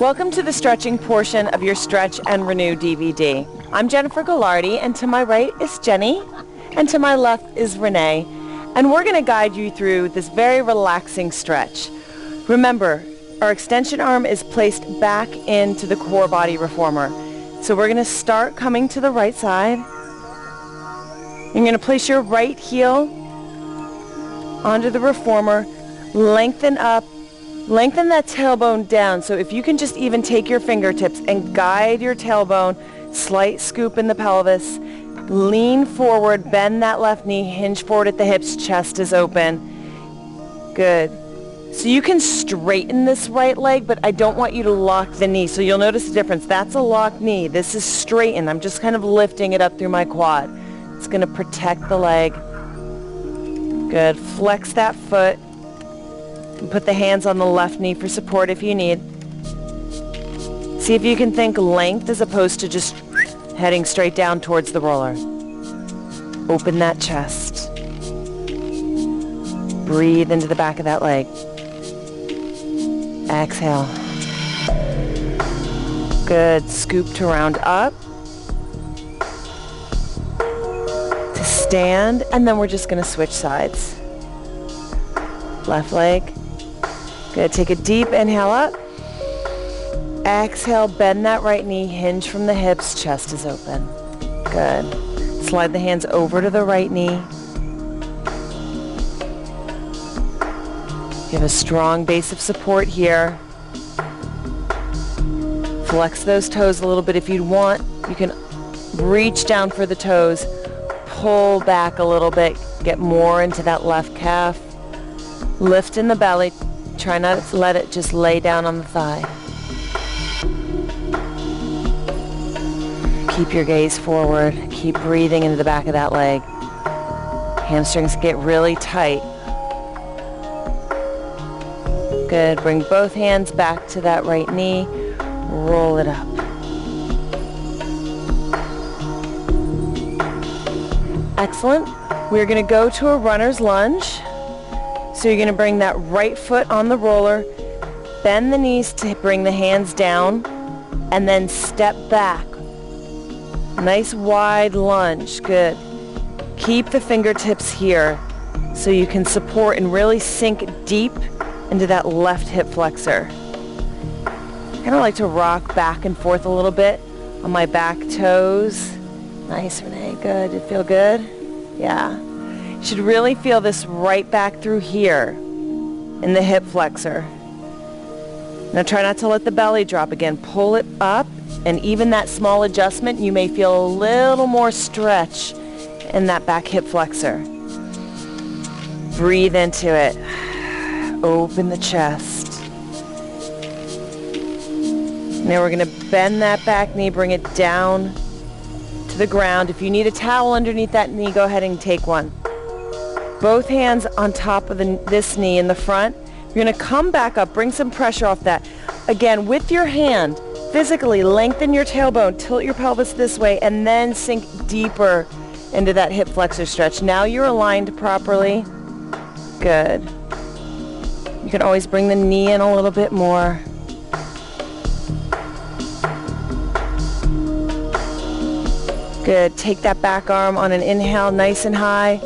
Welcome to the stretching portion of your Stretch and Renew DVD. I'm Jennifer Gallardi, and to my right is Jenny, and to my left is Renee, and we're going to guide you through this very relaxing stretch. Remember, our extension arm is placed back into the CoreBody reformer. So we're going to start coming to the right side. You're going to place your right heel onto the reformer, lengthen up, lengthen that tailbone down. So if you can just even take your fingertips and guide your tailbone, slight scoop in the pelvis, lean forward, bend that left knee, hinge forward at the hips, chest is open. Good. So you can straighten this right leg, but I don't want you to lock the knee. So you'll notice the difference. That's a locked knee. This is straightened. I'm just kind of lifting it up through my quad. It's going to protect the leg. Good. Flex that foot. And put the hands on the left knee for support if you need. See if you can think length as opposed to just heading straight down towards the roller. Open that chest. Breathe into the back of that leg. Exhale. Good. Scoop to round up. To stand, and then we're just going to switch sides. Left leg. Good. Take a deep inhale up. Exhale, bend that right knee, hinge from the hips, chest is open. Good. Slide the hands over to the right knee. You have a strong base of support here. Flex those toes a little bit if you want. You can reach down for the toes, pull back a little bit, get more into that left calf. Lift in the belly. Try not to let it just lay down on the thigh. Keep your gaze forward. Keep breathing into the back of that leg. Hamstrings get really tight. Good. Bring both hands back to that right knee. Roll it up. Excellent. We're going to go to a runner's lunge. So you're going to bring that right foot on the roller, bend the knees to bring the hands down, and then step back. Nice wide lunge. Good. Keep the fingertips here so you can support and really sink deep into that left hip flexor. I kind of like to rock back and forth a little bit on my back toes. Nice, Renee. Good. Did it feel good? Yeah. You should really feel this right back through here in the hip flexor. Now try not to let the belly drop again. Pull it up, and even that small adjustment, you may feel a little more stretch in that back hip flexor. Breathe into it. Open the chest. Now we're going to bend that back knee, bring it down to the ground. If you need a towel underneath that knee, go ahead and take one. Both hands on top of this knee in the front. You're going to come back up, bring some pressure off that. Again, with your hand, physically lengthen your tailbone, tilt your pelvis this way, and then sink deeper into that hip flexor stretch. Now you're aligned properly. Good. You can always bring the knee in a little bit more. Good. Take that back arm on an inhale, nice and high.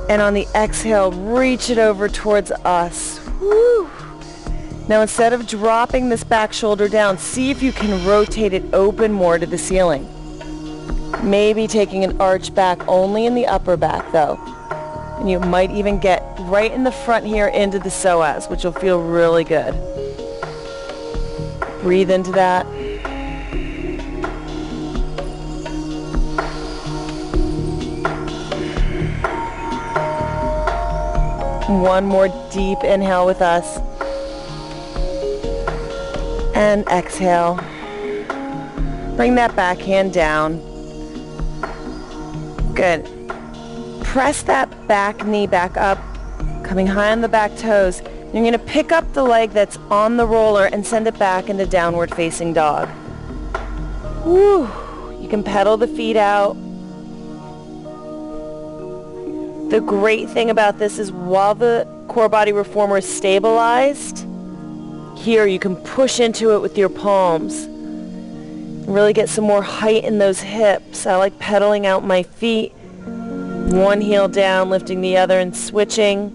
And on the exhale, reach it over towards us. Woo. Now instead of dropping this back shoulder down, see if you can rotate it open more to the ceiling. Maybe taking an arch back only in the upper back though. And you might even get right in the front here into the psoas, which will feel really good. Breathe into that. One more deep inhale with us. And exhale. Bring that back hand down. Good. Press that back knee back up, coming high on the back toes. You're going to pick up the leg that's on the roller and send it back into downward facing dog. Woo. You can pedal the feet out. The great thing about this is while the CoreBody reformer is stabilized, Here you can push into it with your palms. Really get some more height in those hips. I like pedaling out my feet. One heel down, lifting the other and switching.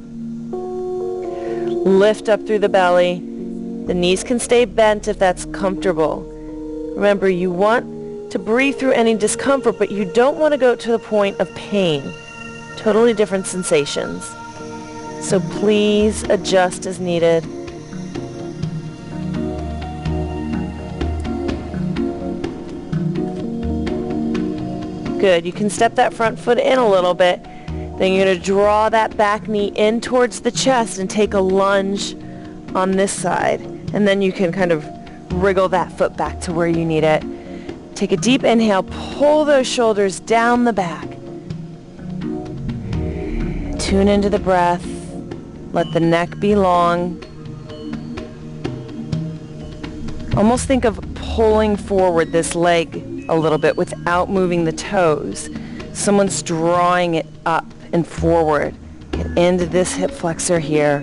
Lift up through the belly. The knees can stay bent if that's comfortable. Remember, you want to breathe through any discomfort, but you don't want to go to the point of pain. Totally different sensations. So please adjust as needed. Good. You can step that front foot in a little bit. Then you're going to draw that back knee in towards the chest and take a lunge on this side. And then you can kind of wriggle that foot back to where you need it. Take a deep inhale. Pull those shoulders down the back. Tune into the breath. Let the neck be long. Almost think of pulling forward this leg a little bit without moving the toes. Someone's drawing it up and forward. Get into this hip flexor here.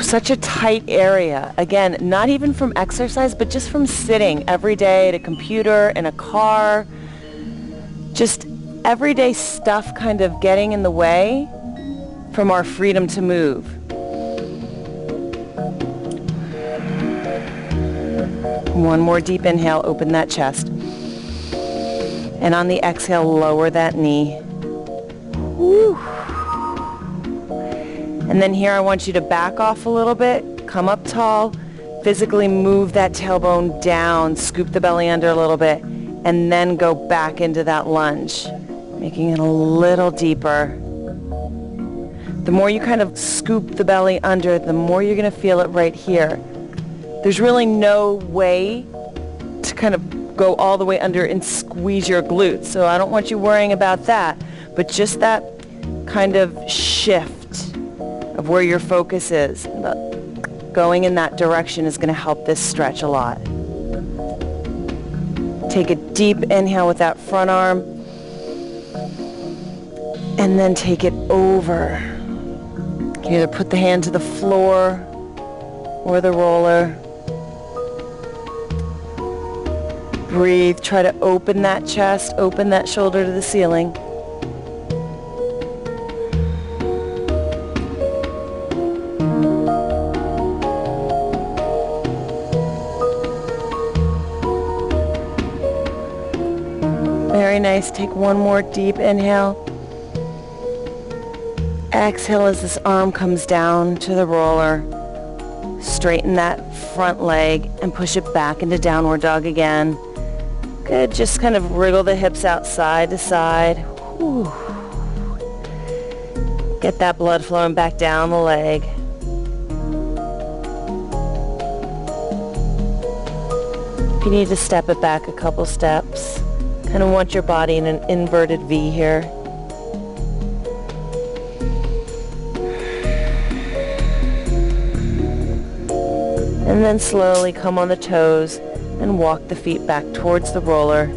Such a tight area. Again, not even from exercise, but just from sitting every day at a computer, in a car. Just everyday stuff kind of getting in the way from our freedom to move. One more deep inhale, open that chest. And on the exhale, lower that knee. Woo. And then here I want you to back off a little bit, come up tall, physically move that tailbone down, scoop the belly under a little bit, and then go back into that lunge, making it a little deeper. The more you kind of scoop the belly under, the more you're going to feel it right here. There's really no way to kind of go all the way under and squeeze your glutes, so I don't want you worrying about that, but just that kind of shift of where your focus is. Going in that direction is going to help this stretch a lot. Take a deep inhale with that front arm, and then take it over. You can either put the hand to the floor or the roller. Breathe. Try to open that chest, open that shoulder to the ceiling. Very nice. Take one more deep inhale. Exhale as this arm comes down to the roller. Straighten that front leg and push it back into downward dog again. Good. Just kind of wriggle the hips out side to side. Whew. Get that blood flowing back down the leg. If you need to step it back a couple steps, kind of want your body in an inverted V here. And then slowly come on the toes and walk the feet back towards the roller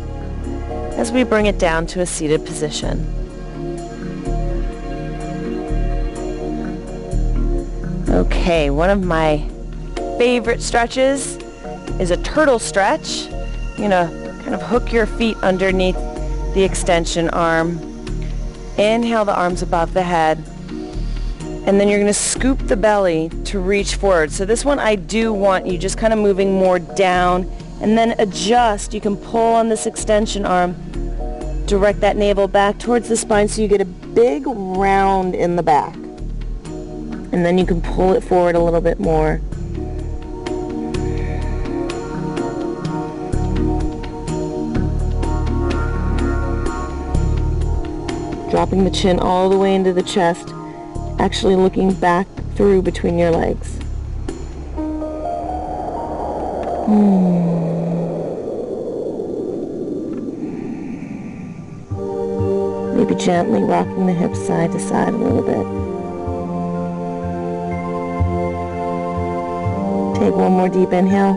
as we bring it down to a seated position. Okay, one of my favorite stretches is a turtle stretch. You're gonna kind of hook your feet underneath the extension arm. Inhale the arms above the head. And then you're going to scoop the belly to reach forward. So this one I do want you just kind of moving more down and then adjust. You can pull on this extension arm, direct that navel back towards the spine so you get a big round in the back. And then you can pull it forward a little bit more. Dropping the chin all the way into the chest. Actually looking back through between your legs. Maybe gently rocking the hips side to side a little bit. Take one more deep inhale.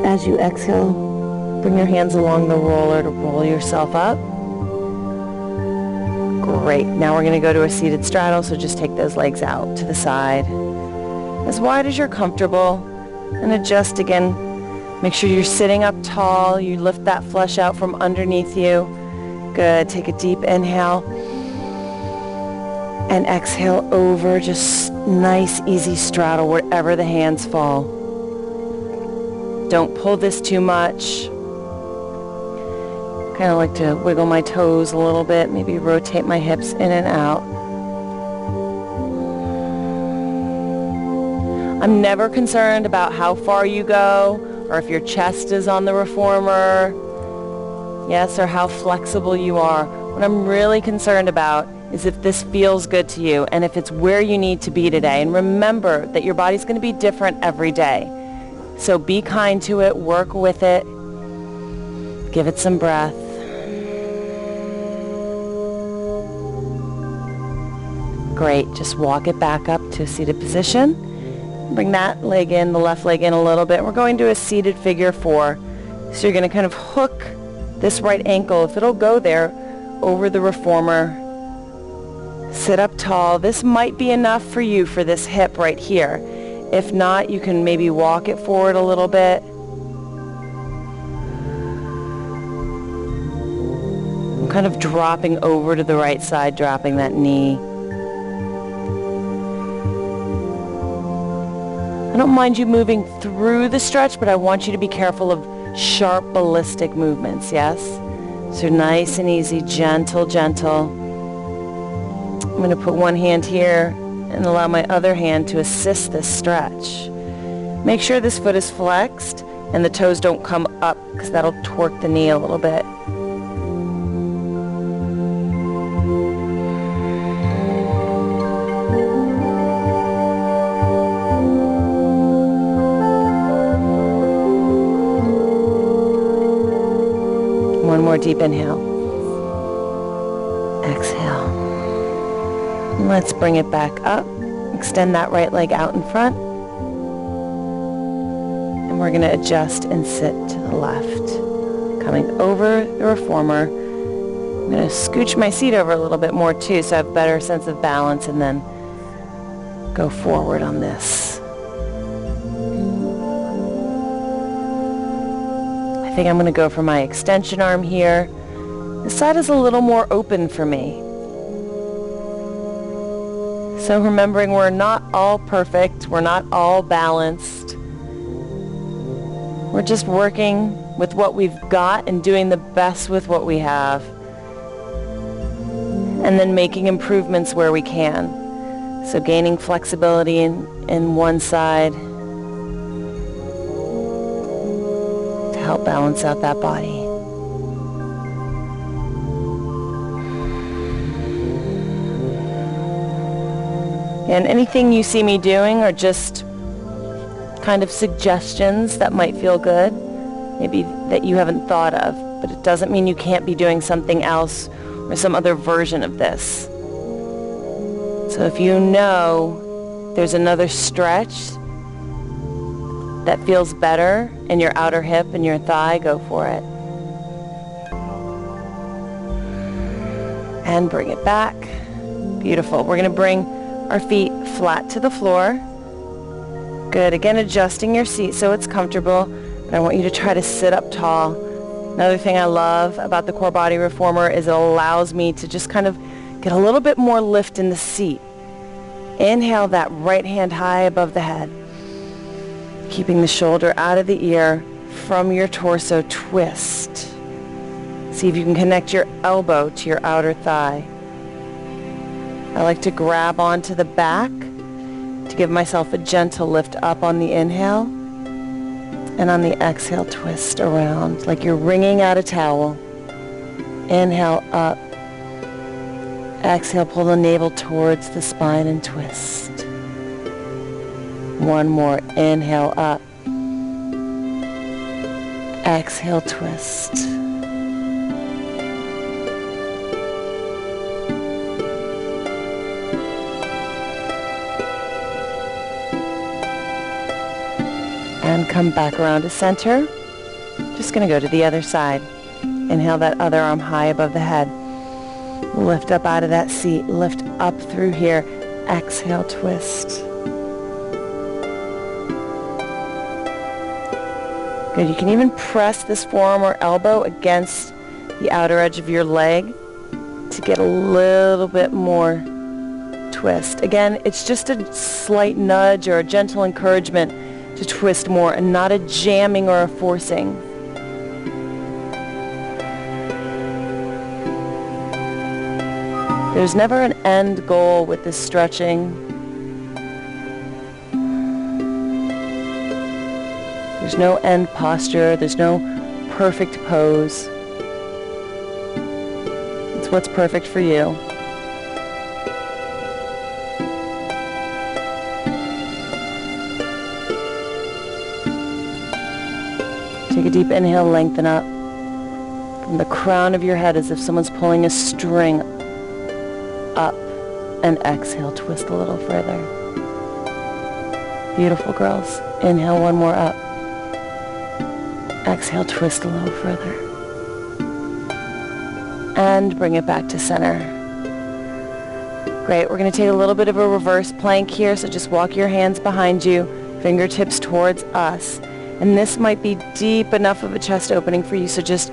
As you exhale, bring your hands along the roller to roll yourself up. Great. Now we're going to go to a seated straddle, so just take those legs out to the side. as wide as you're comfortable, and adjust again. Make sure you're sitting up tall. You lift that flesh out from underneath you. Good. Take a deep inhale and exhale over. Just nice, easy straddle wherever the hands fall. Don't pull this too much. Kind of like to wiggle my toes a little bit, maybe rotate my hips in and out. I'm never concerned about how far you go or if your chest is on the reformer, yes, or how flexible you are. What I'm really concerned about is if this feels good to you and if it's where you need to be today. And remember that your body's going to be different every day. So be kind to it, work with it, give it some breath. Great, just walk it back up to a seated position. Bring that leg in, the left leg in a little bit. We're going to a seated figure 4. So you're going to kind of hook this right ankle, if it'll go there, over the reformer. Sit up tall. This might be enough for you for this hip right here. If not, you can maybe walk it forward a little bit. I'm kind of dropping over to the right side, dropping that knee. I don't mind you moving through the stretch, but I want you to be careful of sharp ballistic movements, yes? So nice and easy, gentle, gentle. I'm going to put one hand here and allow my other hand to assist this stretch. Make sure this foot is flexed and the toes don't come up because that'll torque the knee a little bit. One more deep inhale. Exhale. Let's bring it back up. Extend that right leg out in front. And we're going to adjust and sit to the left. Coming over the reformer. I'm going to scooch my seat over a little bit more too so I have a better sense of balance, and then go forward on this. I think I'm going to go for my extension arm here. This side is a little more open for me. So remembering we're not all perfect, we're not all balanced. We're just working with what we've got and doing the best with what we have. And then making improvements where we can. So gaining flexibility in one side to help balance out that body. And anything you see me doing are just kind of suggestions that might feel good, maybe that you haven't thought of, but it doesn't mean you can't be doing something else or some other version of this. So if you know there's another stretch that feels better in your outer hip and your thigh, go for it. And bring it back. Beautiful. We're going to bring our feet flat to the floor. Good. Again, adjusting your seat so it's comfortable. But I want you to try to sit up tall. Another thing I love about the CoreBody Reformer is it allows me to just kind of get a little bit more lift in the seat. Inhale that right hand high above the head. Keeping the shoulder out of the ear. From your torso, twist. See if you can connect your elbow to your outer thigh. I like to grab onto the back to give myself a gentle lift up on the inhale, and on the exhale twist around like you're wringing out a towel. Inhale up. Exhale, pull the navel towards the spine and twist. One more. Inhale up. Exhale, twist. And come back around to center. Just going to go to the other side. Inhale that other arm high above the head. Lift up out of that seat. Lift up through here. Exhale, twist. Good. You can even press this forearm or elbow against the outer edge of your leg to get a little bit more twist. Again, it's just a slight nudge or a gentle encouragement to twist more and not a jamming or a forcing. There's never an end goal with this stretching. There's no end posture. There's no perfect pose. It's what's perfect for you. Take a deep inhale, lengthen up from the crown of your head as if someone's pulling a string up, and exhale, twist a little further. Beautiful, girls. Inhale, one more up. Exhale, twist a little further. And bring it back to center. Great. We're going to take a little bit of a reverse plank here, so just walk your hands behind you, fingertips towards us. And this might be deep enough of a chest opening for you, so just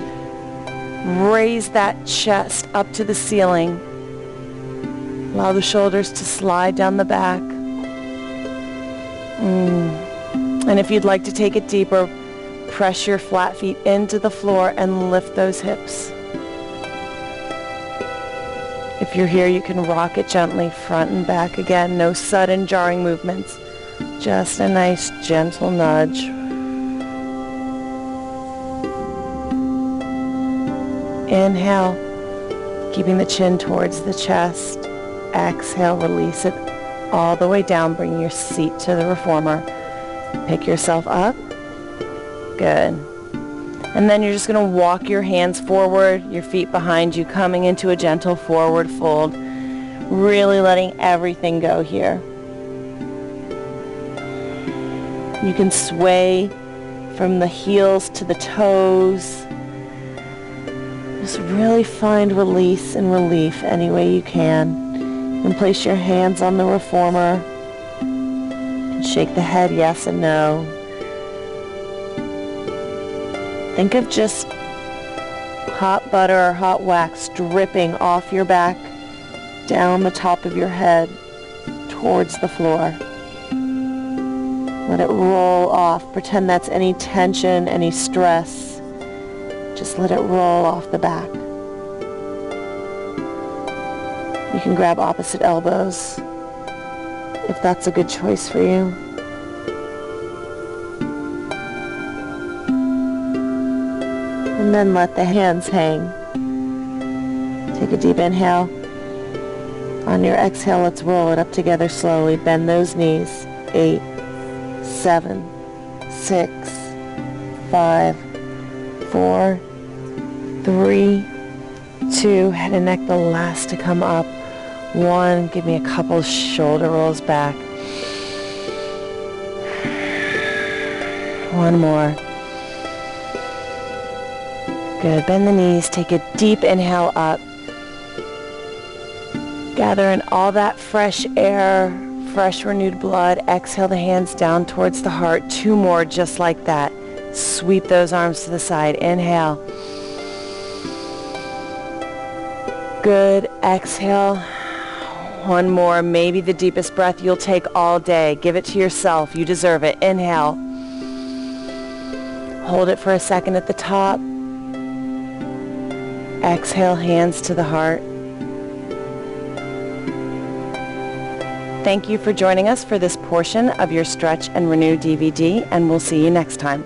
raise that chest up to the ceiling. Allow the shoulders to slide down the back. And if you'd like to take it deeper, press your flat feet into the floor and lift those hips. If you're here, you can rock it gently front and back. Again, no sudden jarring movements. Just a nice gentle nudge. Inhale, keeping the chin towards the chest. Exhale, release it all the way down, bring your seat to the reformer. Pick yourself up. Good. And then you're just going to walk your hands forward, your feet behind you, coming into a gentle forward fold, really letting everything go here. You can sway from the heels to the toes. Just really find release and relief any way you can. And place your hands on the reformer. And shake the head yes and no. Think of just hot butter or hot wax dripping off your back, down the top of your head, towards the floor. Let it roll off. Pretend that's any tension, any stress. Just let it roll off the back. You can grab opposite elbows if that's a good choice for you. And then let the hands hang. Take a deep inhale. On your exhale, let's roll it up together slowly. Bend those knees. 8, 7, 6, 5, 4, 3, 2. Head and neck the last to come up. 1. Give me a couple shoulder rolls back. 1 more. Good. Bend the knees. Take a deep inhale up. Gather in all that fresh air, fresh renewed blood. Exhale the hands down towards the heart. 2 more just like that. Sweep those arms to the side. Inhale. Good. Exhale. 1 more. Maybe the deepest breath you'll take all day. Give it to yourself. You deserve it. Inhale. Hold it for a second at the top. Exhale, hands to the heart. Thank you for joining us for this portion of your Stretch and Renew DVD, and we'll see you next time.